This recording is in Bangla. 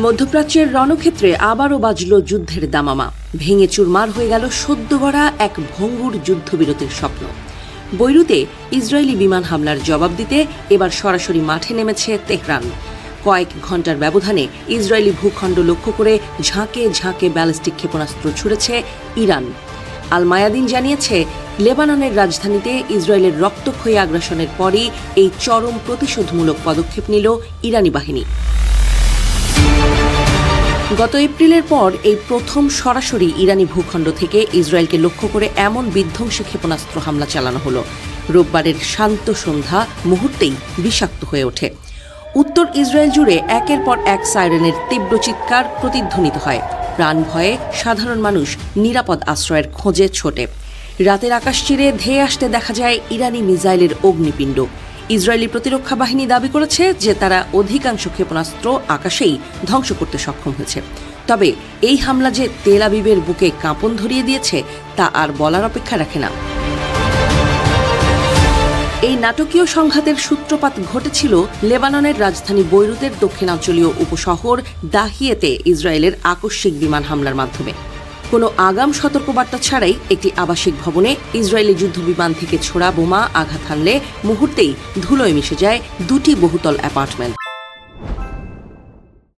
মধ্যপ্রাচ্যের রণক্ষেত্রে আবারও বাজল যুদ্ধের দামামা। ভেঙে চুরমার হয়ে গেল সদ্য গড়া এক ভঙ্গুর যুদ্ধবিরতির স্বপ্ন। বৈরুতে ইসরায়েলি বিমান হামলার জবাব দিতে এবার সরাসরি মাঠে নেমেছে তেহরান। কয়েক ঘণ্টার ব্যবধানে ইসরায়েলি ভূখণ্ড লক্ষ্য করে ঝাঁকে ঝাঁকে ব্যালিস্টিক ক্ষেপণাস্ত্র ছুড়েছে ইরান। আল মায়াদিন জানিয়েছে, লেবাননের রাজধানীতে ইসরায়েলের রক্তক্ষয়ী আগ্রাসনের পরই এই চরম প্রতিশোধমূলক পদক্ষেপ নিল ইরানি বাহিনী। গত এপ্রিলের পর এই প্রথম সরাসরি ইরানি ভূখণ্ড থেকে ইসরায়েলকে লক্ষ্য করে এমন বিধ্বংসী ক্ষেপণাস্ত্র হামলা চালানো হলো। রোববারের শান্ত সন্ধ্যা মুহূর্তেই বিষাক্ত হয়ে ওঠে। উত্তর ইসরায়েল জুড়ে একের পর এক সাইরেনের তীব্র চিৎকার প্রতিধ্বনিত হয়। প্রাণ ভয়ে সাধারণ মানুষ নিরাপদ আশ্রয়ের খোঁজে ছোটে। রাতের আকাশ চিরে ধেয়ে আসতে দেখা যায় ইরানি মিসাইলের অগ্নিপিণ্ড। ইসরায়েলি প্রতিরক্ষা বাহিনী দাবি করেছে যে তারা অধিকাংশ ক্ষেপণাস্ত্র আকাশেই ধ্বংস করতে সক্ষম হয়েছে। তবে এই হামলা যে তেল আবিবের বুকে কাঁপন ধরিয়ে দিয়েছে তা আর বলার অপেক্ষা রাখে না। এই নাটকীয় সংঘাতের সূত্রপাত ঘটেছিল লেবাননের রাজধানী বৈরুতের দক্ষিণাঞ্চলীয় উপশহর দাহিয়েতে ইসরায়েলের আকস্মিক বিমান হামলার মাধ্যমে। কোনো আগাম সতর্কবার্তা ছাড়াই একটি আবাসিক ভবনে ইসরায়েলি যুদ্ধবিমান থেকে ছোড়া বোমা আঘাত হানলে মুহূর্তেই ধুলোয় মিশে যায় দুটি বহুতল অ্যাপার্টমেন্ট।